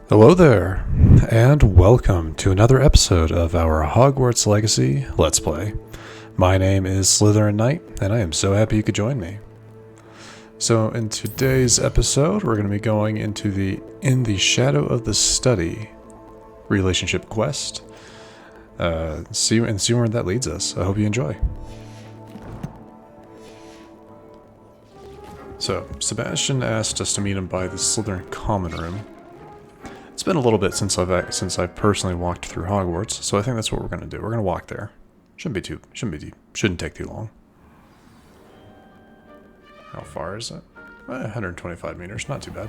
Hello there, and welcome to another episode of our Hogwarts Legacy Let's Play. My name is Slytherin Knight, and I am so happy you could join me. So in today's episode, we're going to be going into the In the Shadow of the Study relationship quest. See where that leads us. I hope you enjoy. So, Sebastian asked us to meet him by the Slytherin Common Room. It's been a little bit since I've personally walked through Hogwarts, so I think that's what we're gonna do. We're gonna walk there. Shouldn't take too long. How far is it? 125 meters, not too bad.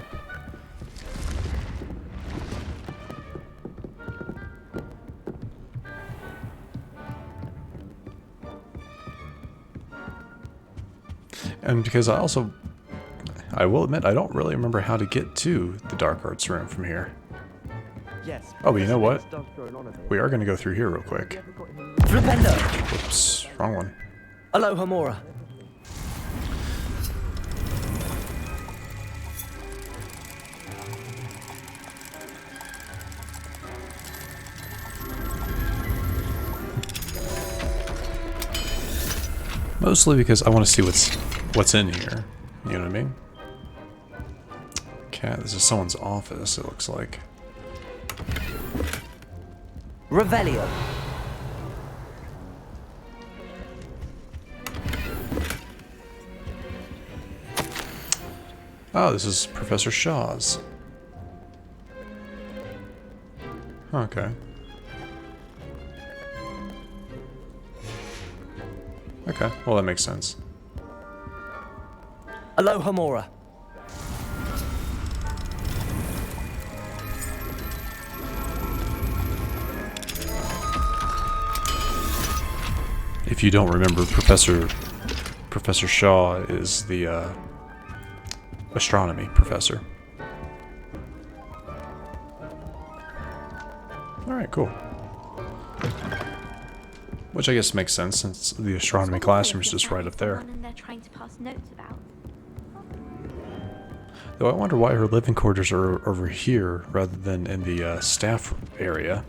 And because I will admit, I don't really remember how to get to the Dark Arts room from here. Yes. Oh, but you know what? We are going to go through here real quick. Flipendo! Whoops, wrong one. Aloha Mora. Mostly because I want to see what's in here. You know what I mean? Okay, this is someone's office, it looks like. Revelio. Oh, this is Professor Shaw's. Okay. Okay, well that makes sense. Aloha Mora. If you don't remember, Professor Shaw is the astronomy professor. Alright, cool. Which I guess makes sense since the astronomy classroom is just right up there. Though I wonder why her living quarters are over here rather than in the staff area.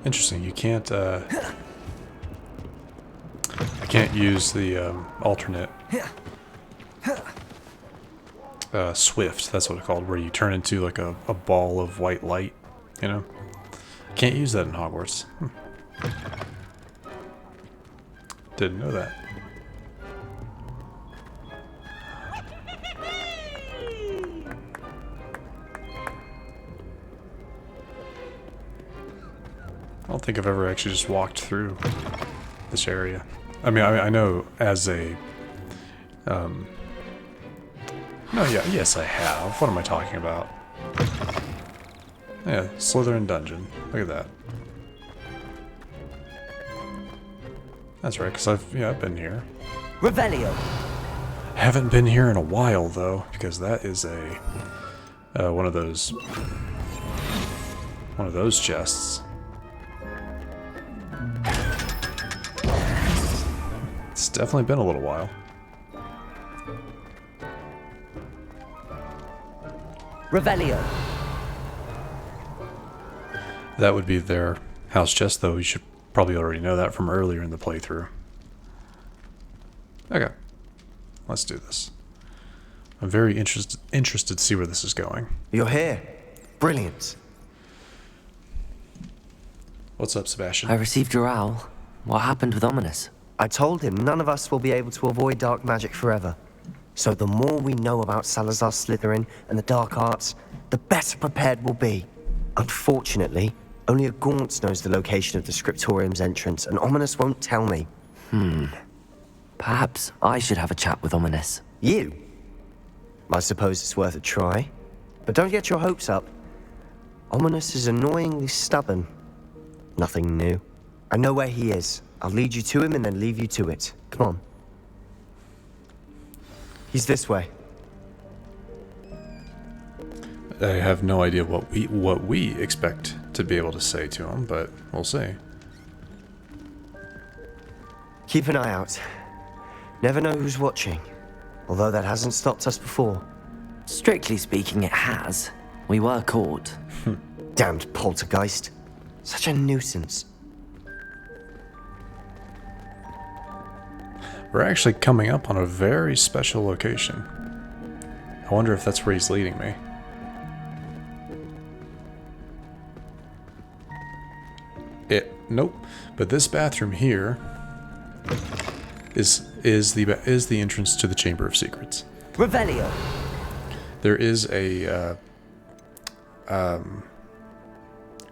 Interesting. You can't. I can't use the alternate Swift. That's what it's called, where you turn into like a ball of white light. You know, can't use that in Hogwarts. Didn't know that. I don't think I've ever actually just walked through this area. I mean, I know as a... No, yeah, yes I have. What am I talking about? Yeah, Slytherin Dungeon. Look at that. That's right, because I've been here. Revelio. Haven't been here in a while, though, because that is a... one of those chests. It's definitely been a little while. Revelio. That would be their house chest, though. You should probably already know that from earlier in the playthrough. Okay. Let's do this. I'm very interested to see where this is going. You're here. Brilliant. What's up, Sebastian? I received your owl. What happened with Ominous? I told him none of us will be able to avoid dark magic forever. So the more we know about Salazar Slytherin and the dark arts, the better prepared we'll be. Unfortunately, only a Gaunt knows the location of the Scriptorium's entrance, and Ominous won't tell me. Perhaps I should have a chat with Ominous. You? I suppose it's worth a try. But don't get your hopes up. Ominous is annoyingly stubborn. Nothing new. I know where he is. I'll lead you to him and then leave you to it. Come on. He's this way. I have no idea what we expect to be able to say to him, but we'll see. Keep an eye out. Never know who's watching. Although that hasn't stopped us before. Strictly speaking, it has. We were caught. Damned poltergeist. Such a nuisance. We're actually coming up on a very special location. I wonder if that's where he's leading me. Nope. But this bathroom here is the entrance to the Chamber of Secrets. Revelio. There is a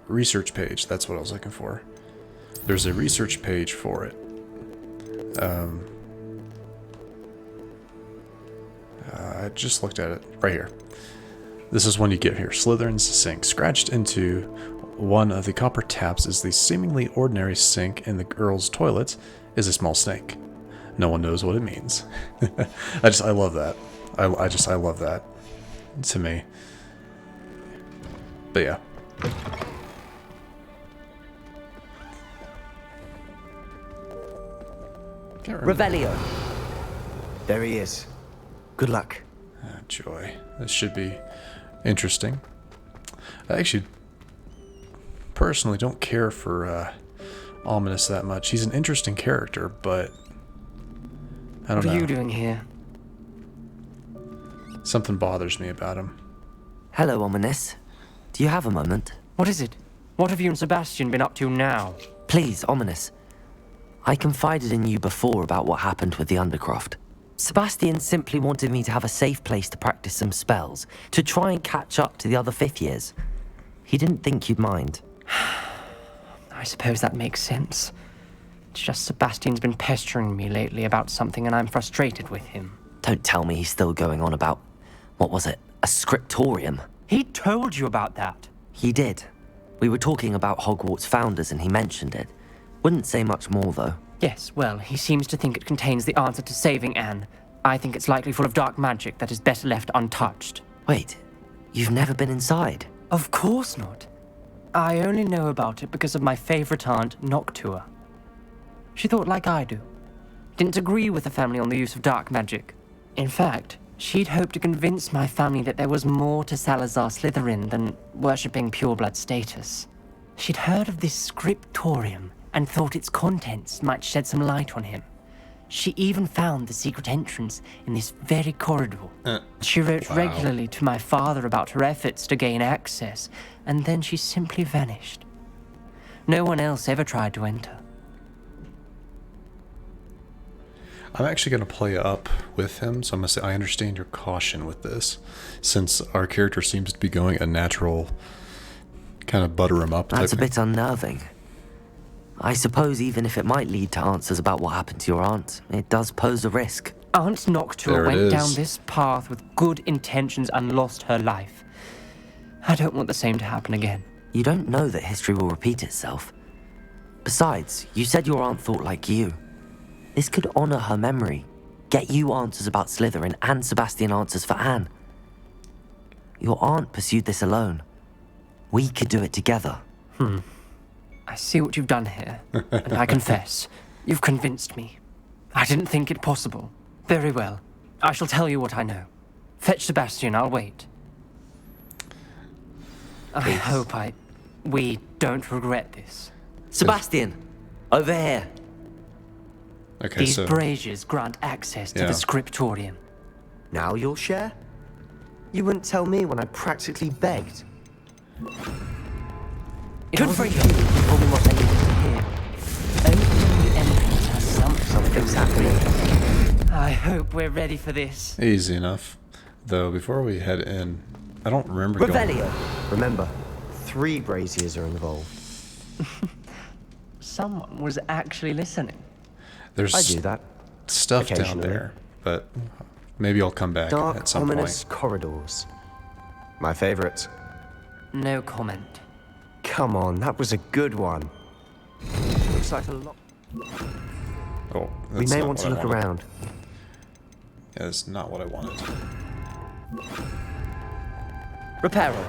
research page. That's what I was looking for. There's a research page for it. I just looked at it right here. This is one you get here. Slytherin's sink. Scratched into one of the copper taps is the seemingly ordinary sink in the girl's toilet is a small snake. No one knows what it means. I love that. I love that. To me. But yeah. Revelio. There he is. Good luck. Ah, joy. This should be interesting. I actually personally don't care for Ominous that much. He's an interesting character, but I don't know. What are you doing here? Something bothers me about him. Hello, Ominous. Do you have a moment? What is it? What have you and Sebastian been up to now? Please, Ominous. I confided in you before about what happened with the Undercroft. Sebastian simply wanted me to have a safe place to practice some spells, to try and catch up to the other fifth years. He didn't think you'd mind. I suppose that makes sense. It's just Sebastian's been pestering me lately about something and I'm frustrated with him. Don't tell me he's still going on about, what was it, a scriptorium? He told you about that. He did. We were talking about Hogwarts founders and he mentioned it. Wouldn't say much more, though. Yes, well, he seems to think it contains the answer to saving Anne. I think it's likely full of dark magic that is better left untouched. Wait, you've never been inside? Of course not. I only know about it because of my favorite aunt, Noctua. She thought like I do. Didn't agree with the family on the use of dark magic. In fact, she'd hoped to convince my family that there was more to Salazar Slytherin than worshipping pureblood status. She'd heard of this scriptorium and thought its contents might shed some light on him. She even found the secret entrance in this very corridor. She wrote regularly to my father about her efforts to gain access, and then she simply vanished. No one else ever tried to enter. I'm actually going to play up with him, so I'm going to say I understand your caution with this, since our character seems to be going a natural kind of butter him up type That's a thing. bit unnerving. I suppose even if it might lead to answers about what happened to your aunt, it does pose a risk. Aunt There Noctua it went is. down this path with good intentions and lost her life. I don't want the same to happen again. You don't know that history will repeat itself. Besides, you said your aunt thought like you. This could honor her memory, get you answers about Slytherin and Sebastian answers for Anne. Your aunt pursued this alone. We could do it together. I see what you've done here, and I confess, you've convinced me. I didn't think it possible. Very well. I shall tell you what I know. Fetch Sebastian, I'll wait. I hope we don't regret this. Sebastian, over here. Okay, These so braziers grant access to Yeah. the scriptorium. Now you'll share? You wouldn't tell me when I practically begged. It wasn't you who told me what I needed to hear. Opening the entrance has Something's happening. I hope we're ready for this. easy enough. Though before we head in, I don't remember going. Revelio. Remember, 3 braziers are involved. Someone was actually listening. There's I do that. stuff down occasionally. there, but maybe I'll come back Dark, at some ominous point. corridors. My favorite. No comment. Come on, that was a good one. Looks like a lot. Oh, We that's may not want what to I look wanted. around. Yeah, that's not what I wanted. Reparo.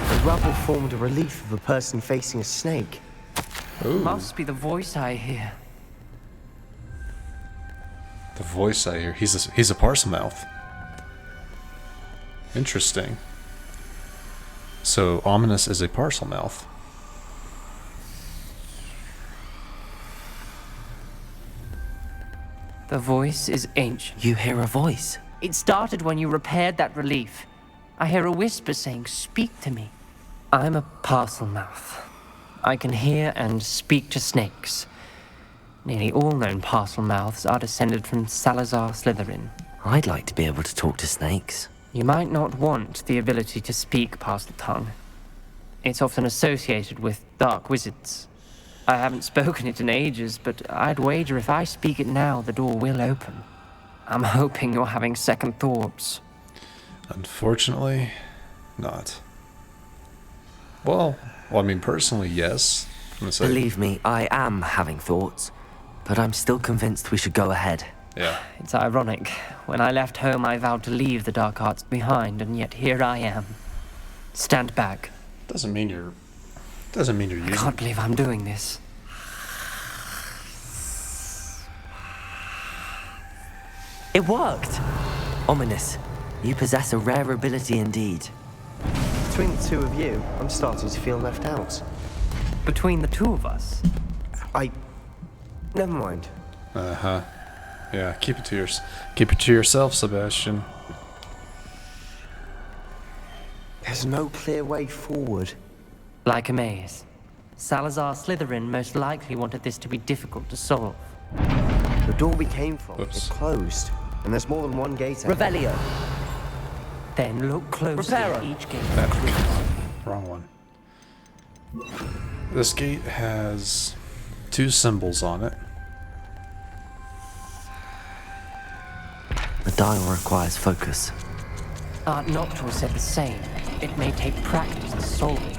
The rubble formed a relief of a person facing a snake. Must be the voice I hear. The voice I hear. He's a Parselmouth. Interesting. So Ominous is a Parselmouth. The voice is ancient. You hear a voice. It started when you repaired that relief. I hear a whisper saying, "Speak to me." I'm a Parselmouth. I can hear and speak to snakes. Nearly all known Parselmouths are descended from Salazar Slytherin. I'd like to be able to talk to snakes. You might not want the ability to speak Parcel Tongue. It's often associated with dark wizards. I haven't spoken it in ages, but I'd wager if I speak it now, the door will open. I'm hoping you're having second thoughts. Unfortunately, not. Well, I mean, personally, yes. I'm gonna say, Believe me, I am having thoughts, but I'm still convinced we should go ahead. yeah. It's ironic. When I left home, I vowed to leave the dark arts behind, and yet here I am. Stand back. Doesn't mean you're I using. can't believe I'm doing this. It worked! Ominous, you possess a rare ability indeed. Between the two of you, I'm starting to feel left out. Between the two of us, Never mind. Uh-huh. Yeah, keep it to yourself, Sebastian. There's no clear way forward. like a maze. Salazar Slytherin most likely wanted this to be difficult to solve. The door we came from Oops. is closed, and there's more than one gate ahead. Revelio. Then look closely at Reparo. each gate. Wrong one. This gate has two symbols on it. The dial requires focus. Art Noctua said the same. It may take practice to solve it.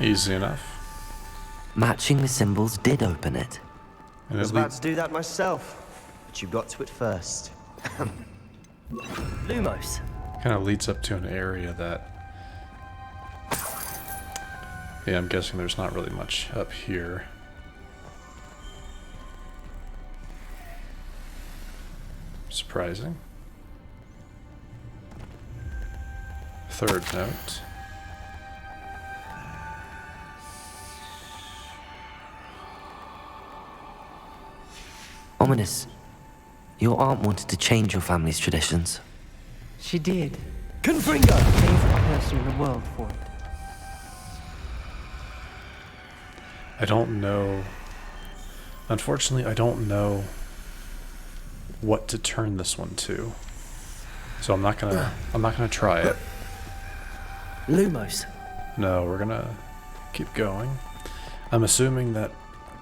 Easy enough. Matching the symbols did open it. And I was it about to do that myself, but you got to it first. Lumos. kind of leads up to an area that... Yeah, I'm guessing there's not really much up here. Surprising. Third note. Ominous, your aunt wanted to change your family's traditions. She did. Confringo. Favorite person in the world for it. I don't know. Unfortunately, I don't know what to turn this one to. So I'm not gonna try it. Lumos. No, we're gonna keep going. I'm assuming that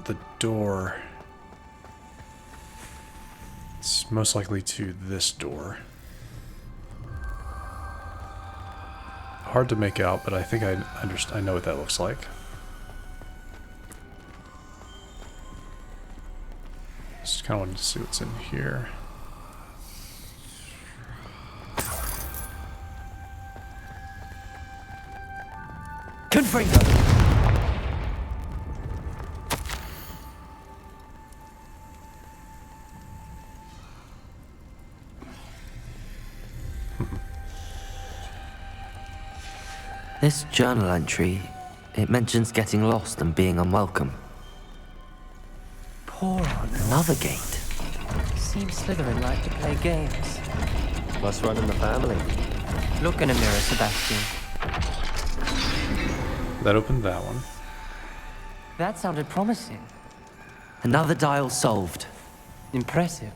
the door... It's most likely to this door. Hard to make out, but I think I know what that looks like. Just kind of wanted to see what's in here. Confringo. This journal entry, it mentions getting lost and being unwelcome. Poor Aunt. Another gate. Seems Slytherin like to play games. Must run in the family. Look in a mirror, Sebastian. That opened that one. That sounded promising. Another dial solved. Impressive.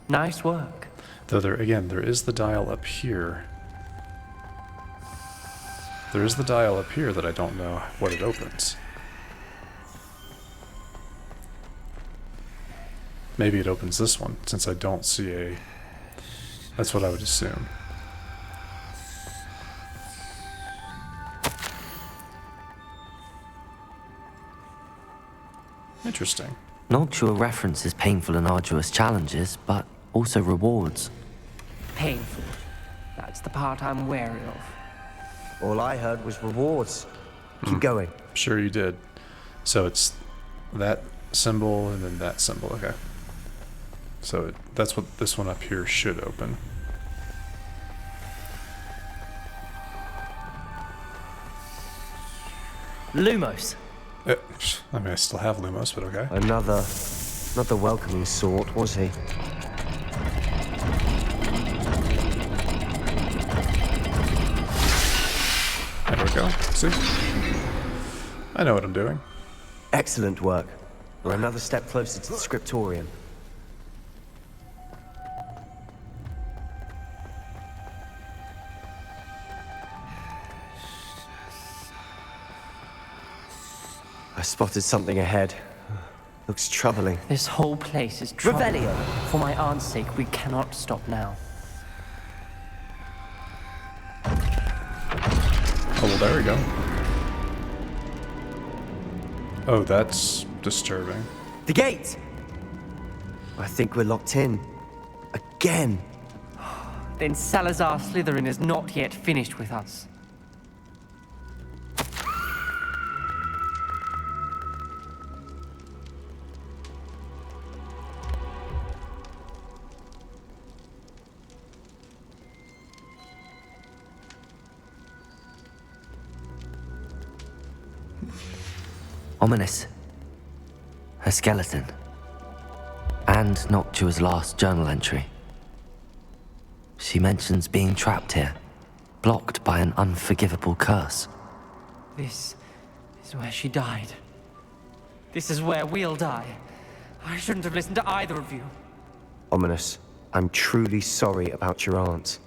Nice work. Though there is the dial up here. There is the dial up here that I don't know what it opens. Maybe it opens this one, since I don't see a... That's what I would assume. Interesting. Noctua references painful and arduous challenges, but also rewards. Painful. That's the part I'm wary of. All I heard was rewards. Keep going. Sure you did. So it's that symbol and then that symbol. Okay. So that's what this one up here should open. Lumos. I mean, I still have Lumos, but okay. Another, not the welcoming sort, was he? There we go. See? I know what I'm doing. Excellent work. We're another step closer to the scriptorium. I spotted something ahead. Looks troubling. This whole place is trouble. Revelio. For my aunt's sake, we cannot stop now. Oh, well, there we go. Oh, that's disturbing. The gate! I think we're locked in. Again. Then Salazar Slytherin is not yet finished with us. Ominous. Her skeleton. And Noctua's last journal entry. She mentions being trapped here, blocked by an unforgivable curse. This is where she died. This is where we'll die. I shouldn't have listened to either of you. Ominous, I'm truly sorry about your aunt.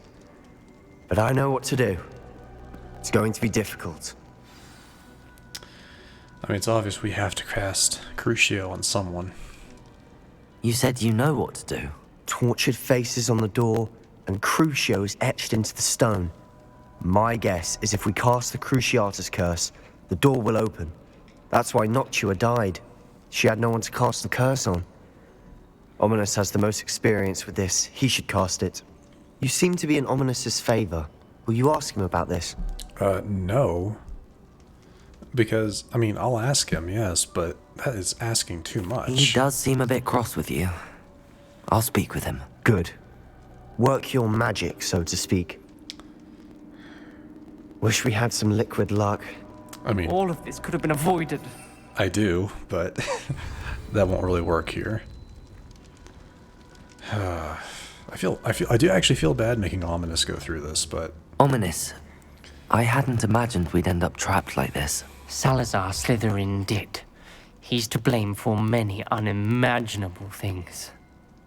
But I know what to do. It's going to be difficult. I mean, it's obvious we have to cast Crucio on someone. You said you know what to do. Tortured faces on the door, and Crucios etched into the stone. My guess is if we cast the Cruciatus curse, the door will open. That's why Noctua died. She had no one to cast the curse on. Ominous has the most experience with this. He should cast it. You seem to be in Ominous's favor. Will you ask him about this? No. Because, I mean, I'll ask him, yes, but that is asking too much. He does seem a bit cross with you. I'll speak with him. Good. Work your magic, so to speak. Wish we had some liquid luck. I mean, All of this could have been avoided. I do, but that won't really work here. I do actually feel bad making Ominous go through this, but Ominous. I hadn't imagined we'd end up trapped like this. Salazar Slytherin did. He's to blame for many unimaginable things.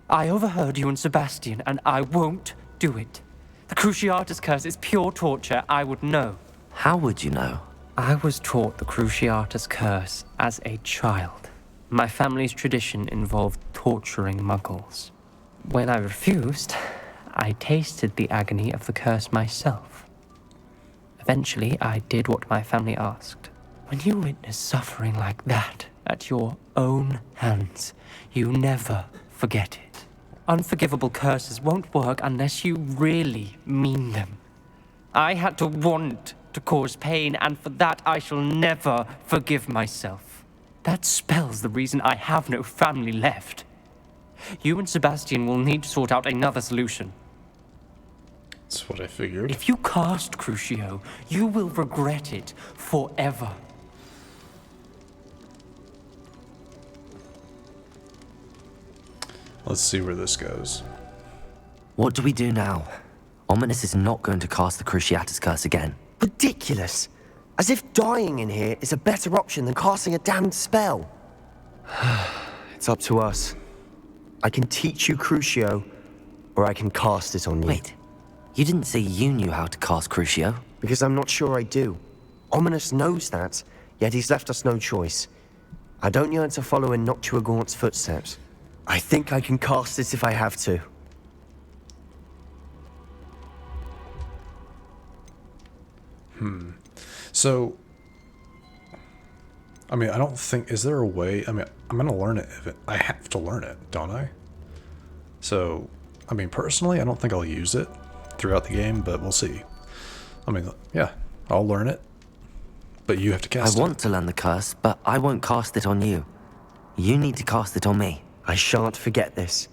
I overheard you and Sebastian, and I won't do it. The Cruciatus curse is pure torture, I would know. How would you know? I was taught the Cruciatus curse as a child. My family's tradition involved torturing muggles. When I refused, I tasted the agony of the curse myself. Eventually, I did what my family asked. When you witness suffering like that at your own hands, you never forget it. Unforgivable curses won't work unless you really mean them. I had to want to cause pain, and for that I shall never forgive myself. That spells the reason I have no family left. You and Sebastian will need to sort out another solution. that's what I figured. If you cast Crucio, you will regret it forever. Let's see where this goes. What do we do now? Ominous is not going to cast the Cruciatus curse again. Ridiculous. As if dying in here is a better option than casting a damned spell. It's up to us. I can teach you Crucio, or I can cast it on you. Wait, you didn't say you knew how to cast Crucio? Because I'm not sure I do. Ominous knows that, yet he's left us no choice. I don't yearn to follow in Noctua Gaunt's footsteps. I think I can cast it if I have to. So, I mean, I don't think... Is there a way... I mean, I'm going to learn it if I have to learn it, don't I? So, I mean, personally, I don't think I'll use it throughout the game, but we'll see. I mean, yeah, I'll learn it. But you have to cast it. I want to learn the curse, but I won't cast it on you. You need to cast it on me. I shan't forget this.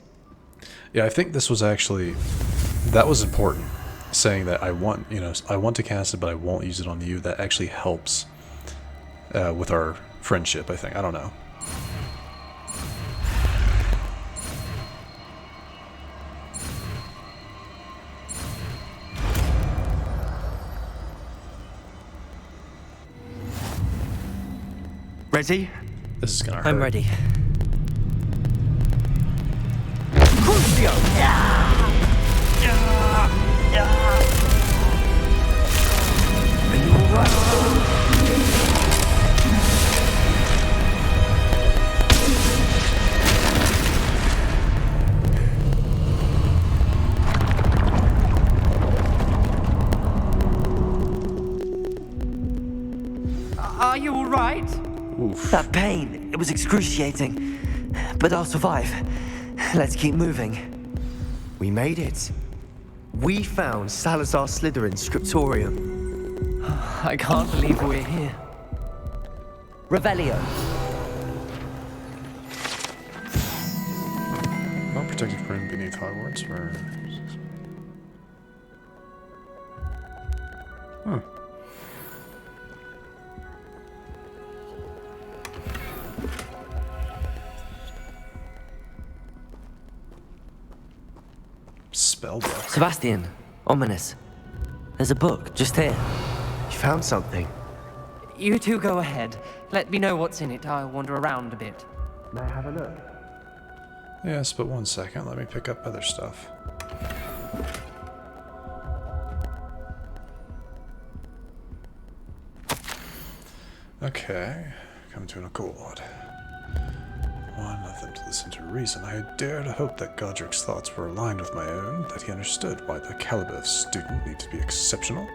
Yeah, I think this was actually... That was important. Saying that I want, I want to cast it, but I won't use it on you. That actually helps with our friendship, I think. I don't know. Ready? This is gonna hurt. I'm ready. Are you all right? Oof. That pain, it was excruciating. But I'll survive. Let's keep moving. We made it. We found Salazar Slytherin's scriptorium. I can't believe we're here. Revelio. Not protected room beneath Hogwarts, or... Hmm. Spellbook. Sebastian, ominous. There's a book just here. You found something. You two go ahead. Let me know what's in it. I'll wander around a bit. May I have a look? Yes, but 1 second. Let me pick up other stuff. Okay. Come to an accord. One, nothing to listen to reason. I dare to hope that Godric's thoughts were aligned with my own, that he understood why the caliber of student need to be exceptional.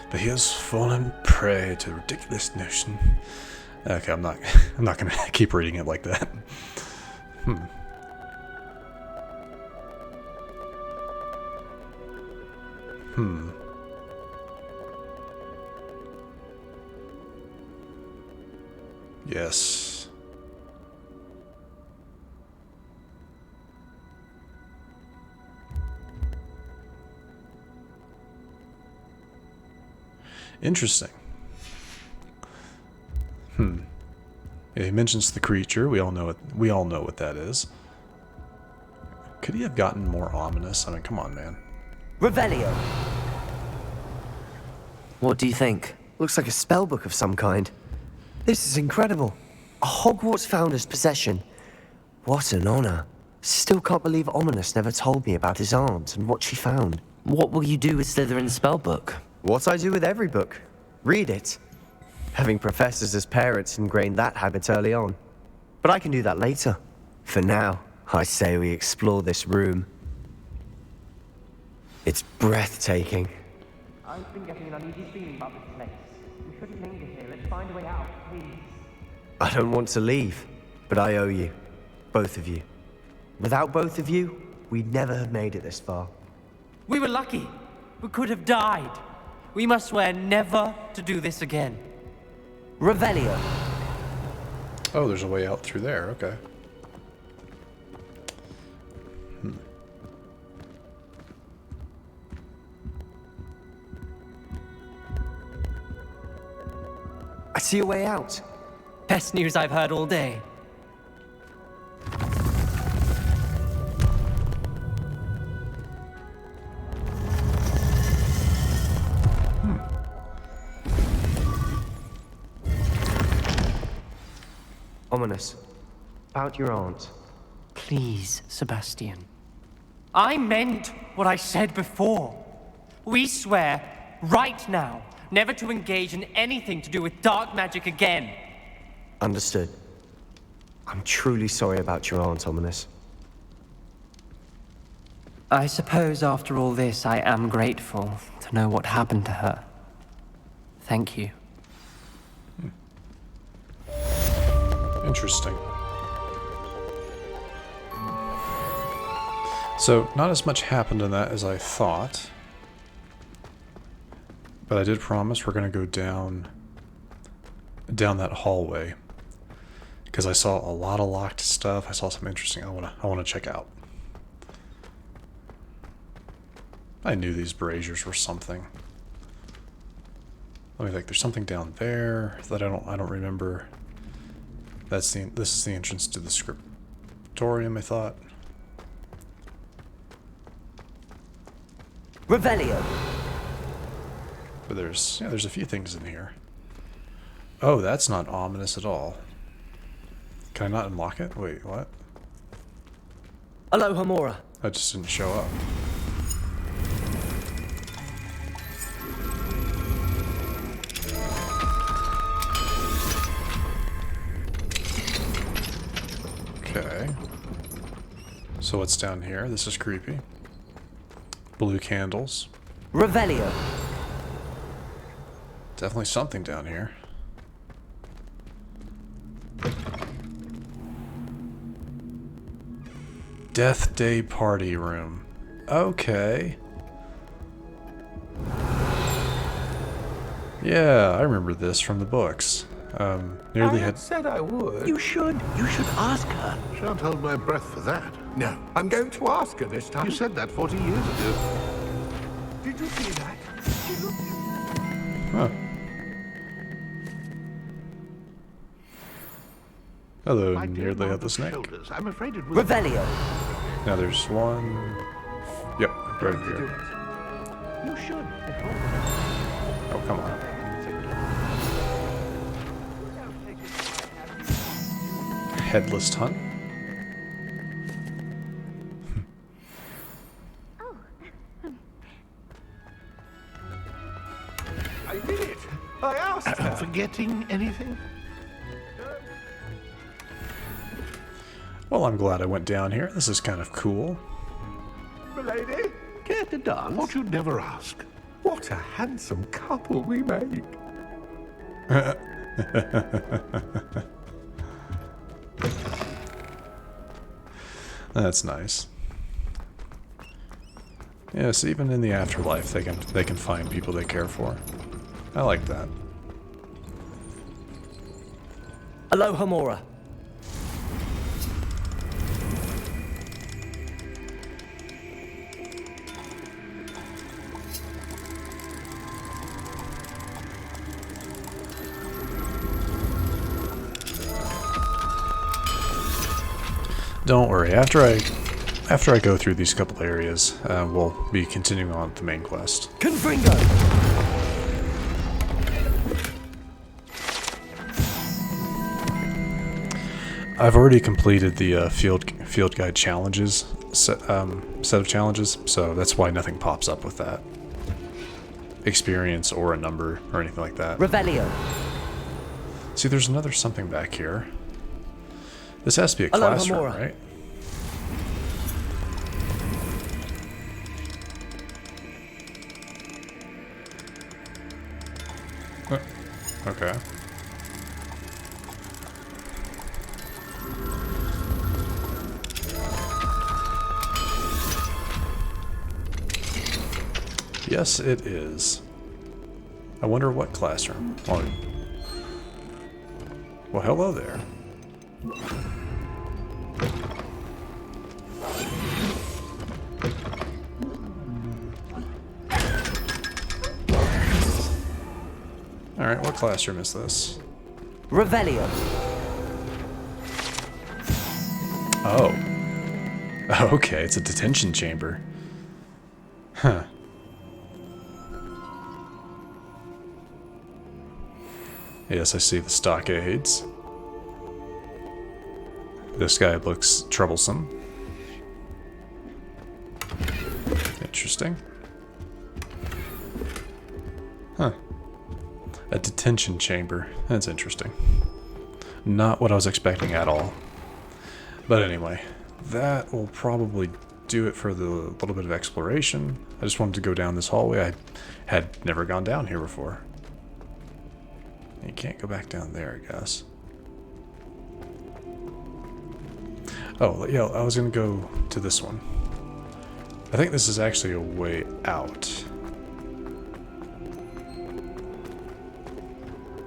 But he has fallen prey to a ridiculous notion. Okay, I'm not gonna keep reading it like that. Yes. Interesting. Yeah, he mentions the creature. We all know it. We all know what that is. Could he have gotten more ominous? I mean, come on, man. Revelio. What do you think? Looks like a spellbook of some kind. This is incredible. A Hogwarts founder's possession. What an honor. Still can't believe Ominous never told me about his aunt and what she found. What will you do with Slytherin's spellbook? What I do with every book. Read it. Having professors as parents ingrained that habit early on. But I can do that later. For now, I say we explore this room. It's breathtaking. I've been getting an uneasy feeling about this place. We shouldn't linger here. Let's find a way out, please. I don't want to leave, but I owe you. Both of you. Without both of you, we'd never have made it this far. We were lucky. We could have died. We must swear never to do this again. Revelio. Oh, there's a way out through there. Okay. I see a way out. Best news I've heard all day. Ominous. About your aunt. Please, Sebastian. I meant what I said before. We swear, right now, never to engage in anything to do with dark magic again. Understood. I'm truly sorry about your aunt, Ominous. I suppose after all this, I am grateful to know what happened to her. Thank you. Interesting. So, not as much happened in that as I thought. But I did promise we're going to go down that hallway. Because I saw a lot of locked stuff. I saw something interesting I want to check out. I knew these braziers were something. Let me think. There's something down there that I don't remember. This is the entrance to the scriptorium, I thought. Revelio. But there's a few things in here. Oh, that's not ominous at all. Can I not unlock it? Wait, what? Alohomora. That just didn't show up. Okay. So what's down here? This is creepy. Blue candles. Revelio. Definitely something down here. Death Day Party Room. Okay. Yeah, I remember this from the books. Nearly had said I would. You should ask her. Shan't hold my breath for that. No, I'm going to ask her this time. You said that 40 years ago. Did you see that? She looked Huh. Hello, My dear nearly had marble the snake. shoulders. I'm afraid it will. Revelio. Now there's one. Yep, right here. You should. Oh, come on. Headless hunt. I did it. I asked her. Forgetting anything? Well, I'm glad I went down here. This is kind of cool. Milady, care to dance? Thought you'd never ask. What a handsome couple we make. That's nice. Yes, even in the afterlife, they can find people they care for. I like that. Alohomora. Don't worry. After I go through these couple areas, we'll be continuing on with the main quest. Confringo. I've already completed the field guide challenges set of challenges, so that's why nothing pops up with that experience or a number or anything like that. Revelio. See, there's another something back here. This has to be a classroom, Alohomora. right? Okay. Yes, it is. I wonder what classroom. Well, hello there. Alright, what classroom is this? Revelio. Oh. Okay, it's a detention chamber. Huh. Yes, I see the stockades. This guy looks troublesome. Interesting. Huh. A detention chamber. That's interesting. Not what I was expecting at all. But anyway, that will probably do it for the little bit of exploration. I just wanted to go down this hallway. I had never gone down here before. You can't go back down there, I guess. Oh, yeah, I was going to go to this one. I think this is actually a way out.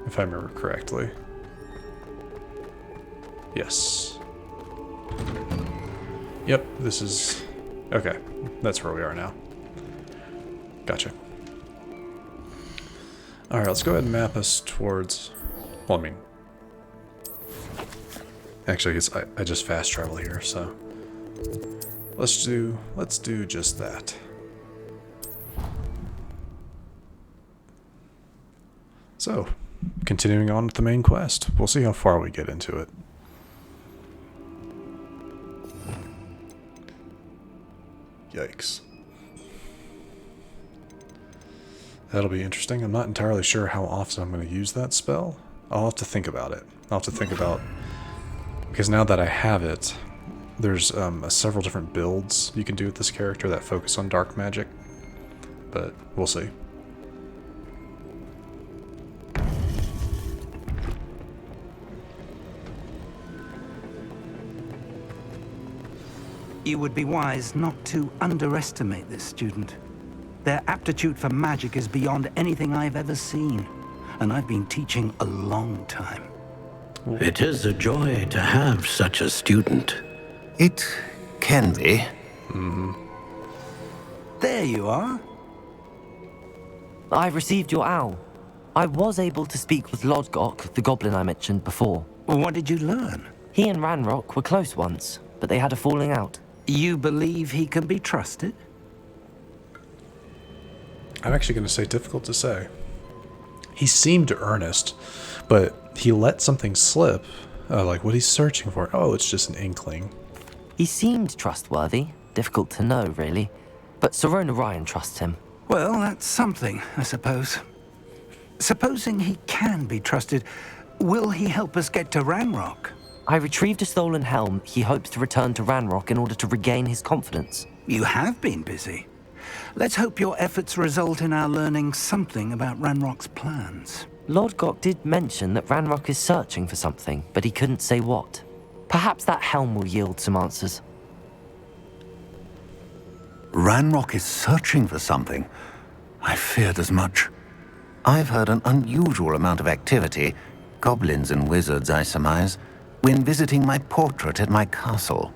If I remember correctly. Yes. Yep, this is... Okay, that's where we are now. Gotcha. Alright, let's go ahead and map us towards... Well, I mean... Actually, I just fast travel here, so... Let's do just that. So, continuing on with the main quest. We'll see how far we get into it. Yikes. That'll be interesting. I'm not entirely sure how often I'm going to use that spell. I'll have to think about it. I'll have to think about... Because now that I have it, there's several different builds you can do with this character that focus on dark magic. But we'll see. You would be wise not to underestimate this student. Their aptitude for magic is beyond anything I've ever seen, and I've been teaching a long time. It is a joy to have such a student. It can be. There you are. I received your owl. I was able to speak with Lodgok, the goblin I mentioned before. What did you learn? He and Ranrock were close once, but they had a falling out. You believe he can be trusted? I'm actually going to say difficult to say. He seemed earnest, but he let something slip. Like what he's searching for. Oh, it's just an inkling. He seemed trustworthy. Difficult to know, really. But Serona Ryan trusts him. Well, that's something, I suppose. Supposing he can be trusted, will he help us get to Ranrock? I retrieved a stolen helm. He hopes to return to Ranrock in order to regain his confidence. You have been busy. Let's hope your efforts result in our learning something about Ranrock's plans. Lodgok did mention that Ranrock is searching for something, but he couldn't say what. Perhaps that helm will yield some answers. Ranrock is searching for something. I feared as much. I've heard an unusual amount of activity, goblins and wizards, I surmise, when visiting my portrait at my castle.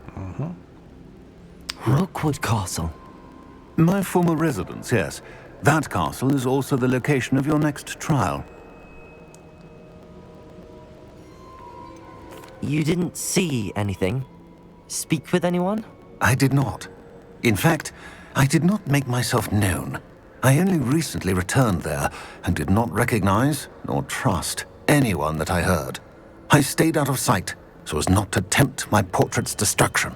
Rookwood Castle. My former residence, yes. That castle is also the location of your next trial. You didn't see anything? Speak with anyone? I did not. In fact, I did not make myself known. I only recently returned there and did not recognize nor trust anyone that I heard. I stayed out of sight so as not to tempt my portrait's destruction.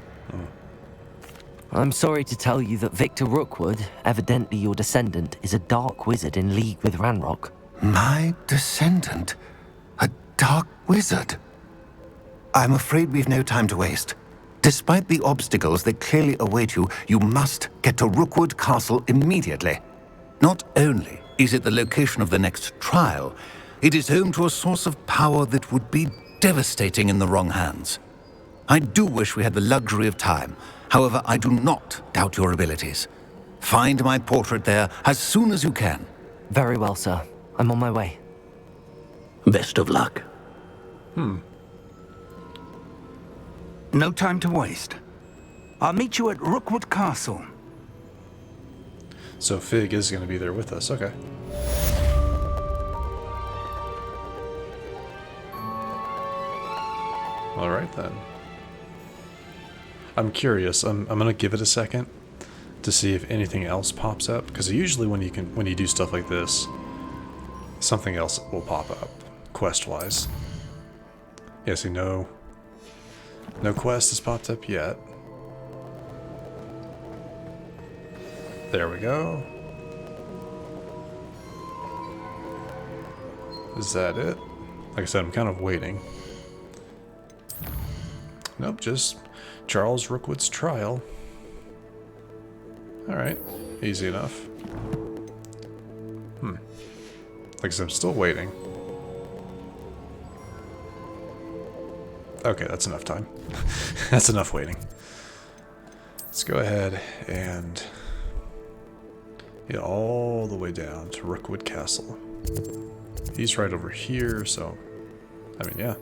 I'm sorry to tell you that Victor Rookwood, evidently your descendant, is a dark wizard in league with Ranrock. My descendant? A dark wizard? I'm afraid we've no time to waste. Despite the obstacles that clearly await you, you must get to Rookwood Castle immediately. Not only is it the location of the next trial, it is home to a source of power that would be devastating in the wrong hands. I do wish we had the luxury of time. However, I do not doubt your abilities. Find my portrait there as soon as you can. Very well, sir. I'm on my way. Best of luck. No time to waste. I'll meet you at Rookwood Castle. So Fig is going to be there with us. Okay. All right then. I'm curious. I'm going to give it a second to see if anything else pops up, because usually when you do stuff like this, something else will pop up quest-wise. Yeah, see, no quest has popped up yet. There we go. Is that it? Like I said, I'm kind of waiting. Nope, just Charles Rookwood's trial. Alright, easy enough. Like I said, I'm still waiting. Okay, that's enough time. That's enough waiting. Let's go ahead and get all the way down to Rookwood Castle. He's right over here, so I mean, yeah.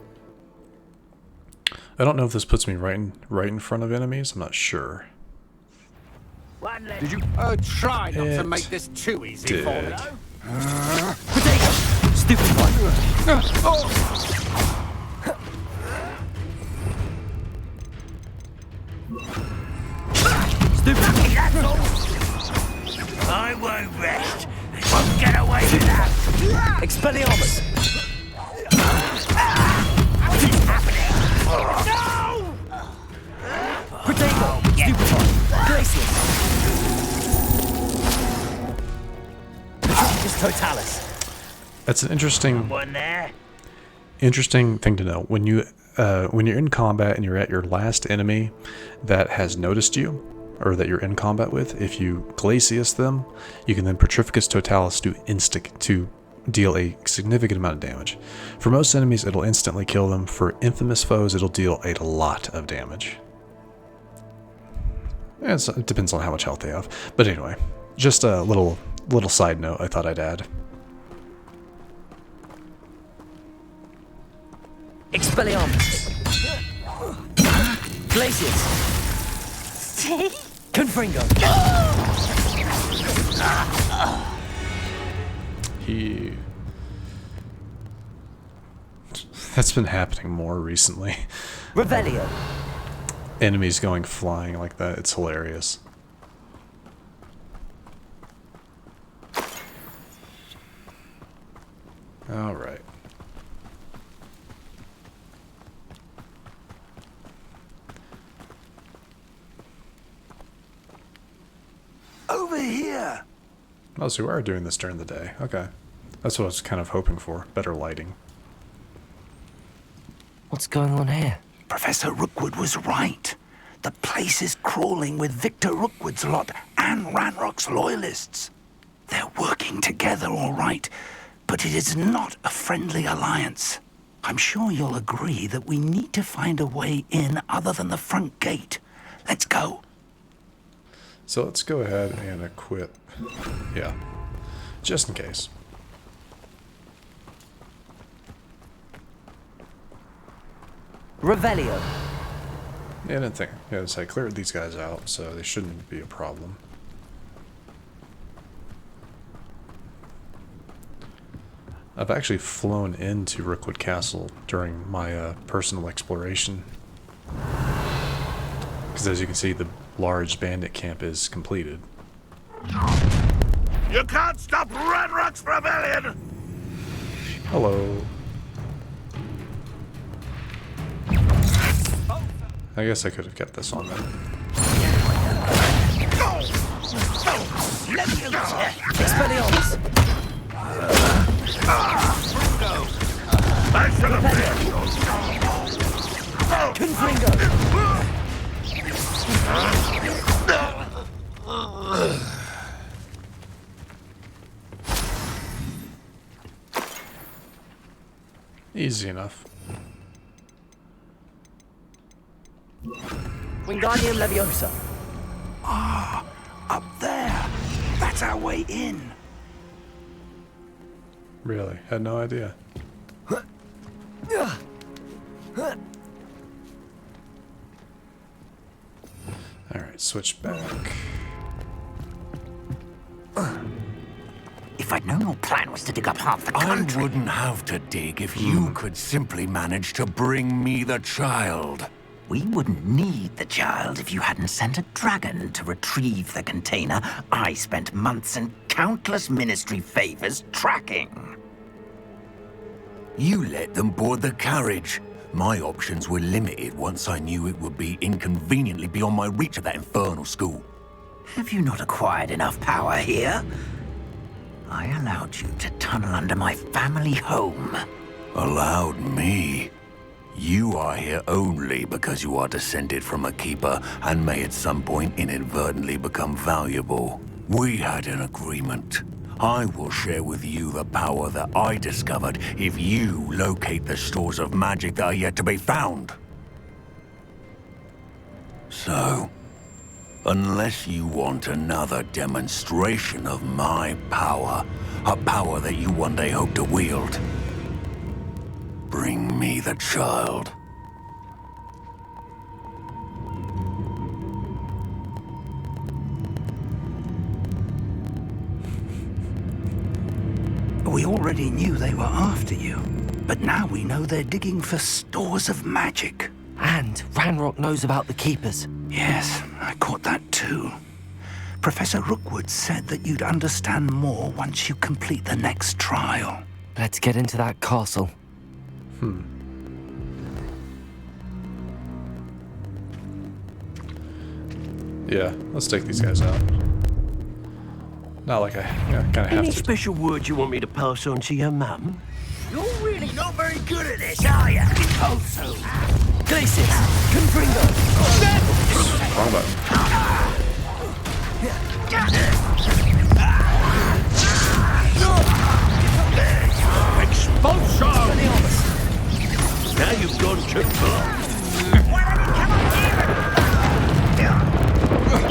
I don't know if this puts me right in front of enemies. I'm not sure. Did you try not to make this too easy for me? Potato! Stupid one! Stupid! I won't rest. I won't get away with that. Expelliarmus! What's happening? No! Potato! Stupid one! Glacius! Patricius Totalis! That's an interesting One there. interesting thing to know. When you're in combat and you're at your last enemy that has noticed you, or that you're in combat with, if you Glacius them, you can then Petrificus Totalis to deal a significant amount of damage. For most enemies, it'll instantly kill them. For infamous foes, it'll deal a lot of damage. It depends on how much health they have. But anyway, just a little side note I thought I'd add. Expelliarmus! Glacius! Confringo! That's been happening more recently. Revelio! Enemies going flying like that, it's hilarious. Alright. Over here! Oh, so we are doing this during the day. Okay. That's what I was kind of hoping for. Better lighting. What's going on here? Professor Rookwood was right. The place is crawling with Victor Rookwood's lot and Ranrock's loyalists. They're working together, all right, but it is not a friendly alliance. I'm sure you'll agree that we need to find a way in other than the front gate. Let's go. So let's go ahead and equip. Yeah. Just in case. Revelio. Yeah, I didn't think. Yeah, so I cleared these guys out, so they shouldn't be a problem. I've actually flown into Rookwood Castle during my personal exploration. Because as you can see, the large bandit camp is completed. You can't stop Ranrock's rebellion! Hello. I guess I could have kept this on then. Expelliarmus! I should have Confringo! Easy enough. Wingardium Leviosa! Up there. That's our way in. Really? Had no idea. Alright, switch back. If I'd known your plan was to dig up half the I country... wouldn't have to dig if you could simply manage to bring me the child. We wouldn't need the child if you hadn't sent a dragon to retrieve the container I spent months and countless ministry favors tracking. You let them board the carriage. My options were limited once I knew it would be inconveniently beyond my reach at that infernal school. Have you not acquired enough power here? I allowed you to tunnel under my family home. Allowed me? You are here only because you are descended from a keeper and may at some point inadvertently become valuable. We had an agreement. I will share with you the power that I discovered if you locate the stores of magic that are yet to be found. So, unless you want another demonstration of my power, a power that you one day hope to wield, bring me the child. We already knew they were after you, but now we know they're digging for stores of magic. And Ranrock knows about the Keepers. Yes, I caught that too. Professor Rookwood said that you'd understand more once you complete the next trial. Let's get into that castle. Yeah, let's take these guys out. Not like I kind of have Any to. special words you want me to pass on to your mum? You're really not very good at this, are you? Also, Glacius! Confringo! Wrong button. Expulsion! Now you've gone too far.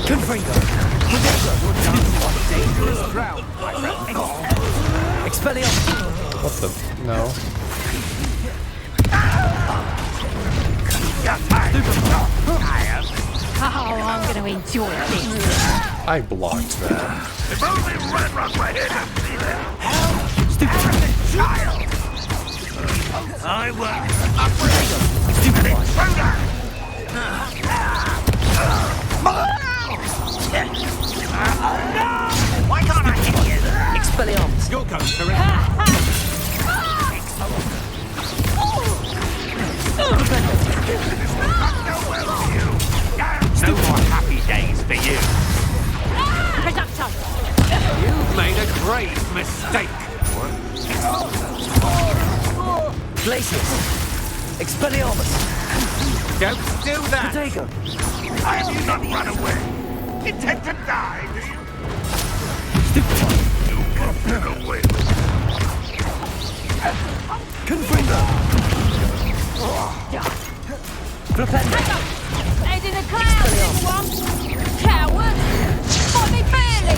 Confringo! dangerous ground, my friend. Expelliarmus! What the? No. Oh, I'm going to enjoy this. I blocked that. If only Ranrock were here to see that. Stupid child! I will. Stupid intruder! Why can't I hit you? Expelliarmus! You're going to it. No more happy days for you. Reducto. You've made a grave mistake. Glacius! Expelliarmus! Don't do that. Protego! I have you not run away. Intend to die, do you? You can't get away. Confringo! Flipendo! Head in the clouds, everyone. Coward. Fight me fairly.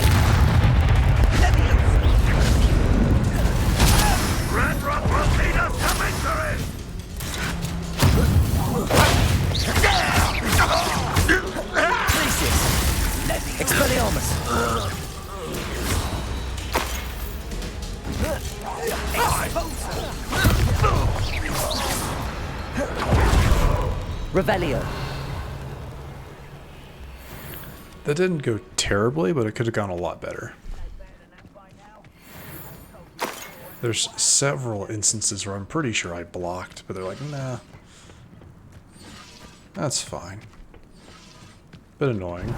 Ranrock will lead us to victory. Glacius! Expelliarmus! Revelio! That didn't go terribly, but it could have gone a lot better. There's several instances where I'm pretty sure I blocked, but they're like, nah. That's fine. Bit annoying.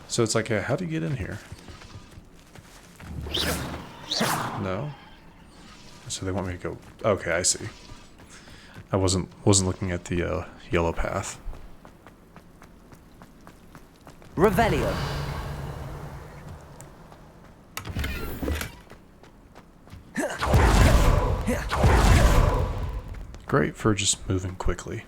So it's like, hey, how do you get in here? No? So they want me to go... Okay, I see. I wasn't looking at the yellow path. Revelio! Great for just moving quickly.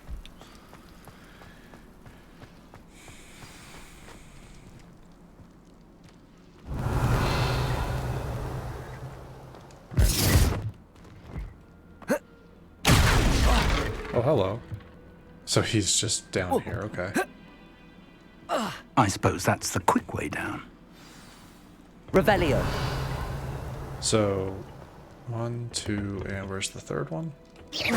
Oh, hello. So he's just down here, okay. I suppose that's the quick way down. Revelio! So, 1, 2, and where's the third one? Is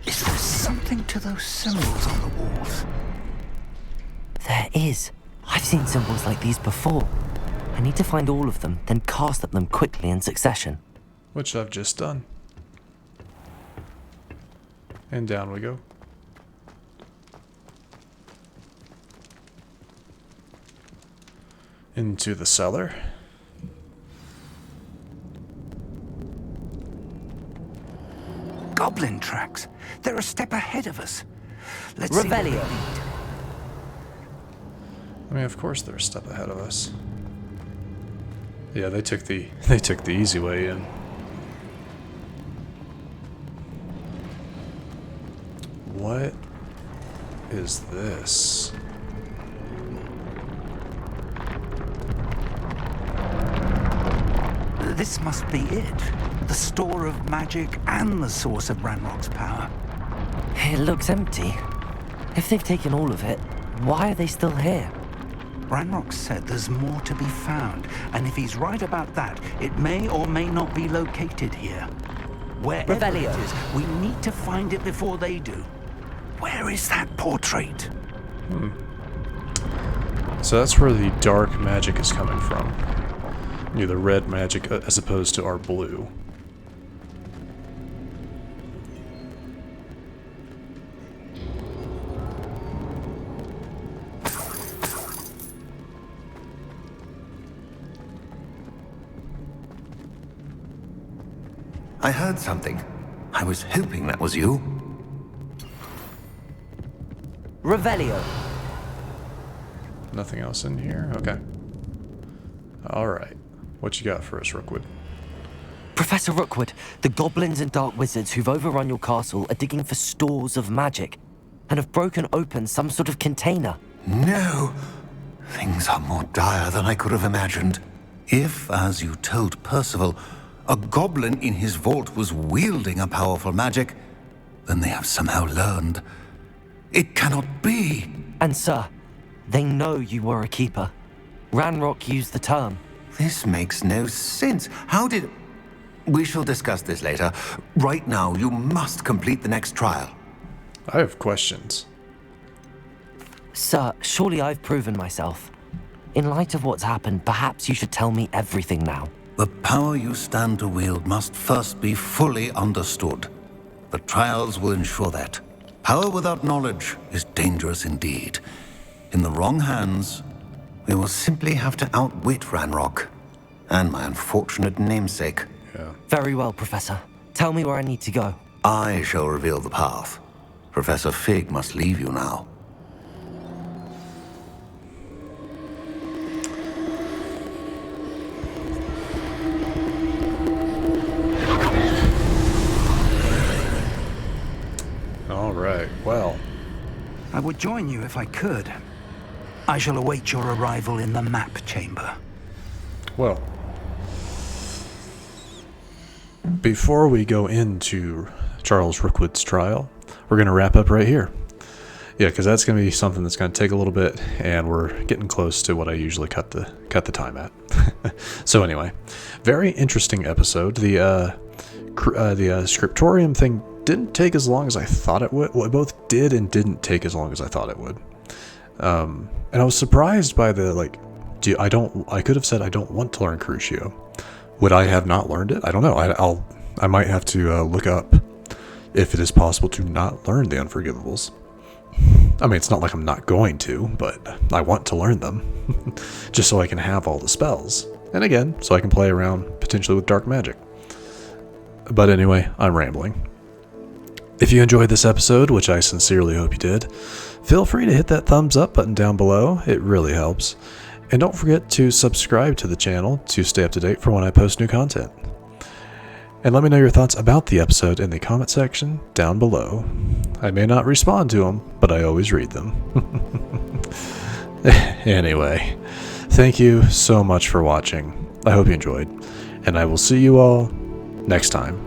there something to those symbols on the walls? There is. I've seen symbols like these before. I need to find all of them, then cast at them quickly in succession. Which I've just done. And down we go. Into the cellar. Goblin tracks. They're a step ahead of us. Let's see. Revelio! I mean, of course they're a step ahead of us. Yeah, they took the easy way in. what is this? This must be it. The store of magic and the source of Ranrock's power. It looks empty. If they've taken all of it, why are they still here? Ranrock said there's more to be found, and if he's right about that, it may or may not be located here. Wherever Revelio. it is, we need to find it before they do. Where is that portrait? So that's where the dark magic is coming from. The red magic as opposed to our blue. I heard something. I was hoping that was you. Revelio. Nothing else in here? Okay. Alright. What you got for us, Rookwood? Professor Rookwood, the goblins and dark wizards who've overrun your castle are digging for stores of magic and have broken open some sort of container. No! Things are more dire than I could have imagined. If, as you told Percival, a goblin in his vault was wielding a powerful magic, then they have somehow learned. It cannot be! And sir, they know you were a keeper. Ranrock used the term. This makes no sense. How did... We shall discuss this later. Right now, you must complete the next trial. I have questions. Sir, surely I've proven myself. In light of what's happened, perhaps you should tell me everything now. The power you stand to wield must first be fully understood. The trials will ensure that. Power without knowledge is dangerous indeed. In the wrong hands, we will simply have to outwit Ranrock and my unfortunate namesake. Yeah. Very well, Professor. Tell me where I need to go. I shall reveal the path. Professor Fig must leave you now. All right, well. I would join you if I could. I shall await your arrival in the map chamber. Well. Before we go into Charles Rookwood's trial, we're going to wrap up right here. Yeah, because that's going to be something that's going to take a little bit, and we're getting close to what I usually cut the time at. So anyway, very interesting episode. The scriptorium thing didn't take as long as I thought it would. Well, it both did and didn't take as long as I thought it would. And I was surprised by the I could have said I don't want to learn Crucio. Would I have not learned it? I don't know. I might have to look up if it is possible to not learn the Unforgivables. I mean, it's not like I'm not going to, but I want to learn them. Just so I can have all the spells. And again, so I can play around potentially with dark magic. But anyway, I'm rambling. If you enjoyed this episode, which I sincerely hope you did, feel free to hit that thumbs up button down below. It really helps. And don't forget to subscribe to the channel to stay up to date for when I post new content. And let me know your thoughts about the episode in the comment section down below. I may not respond to them, but I always read them. Anyway, thank you so much for watching. I hope you enjoyed, and I will see you all next time.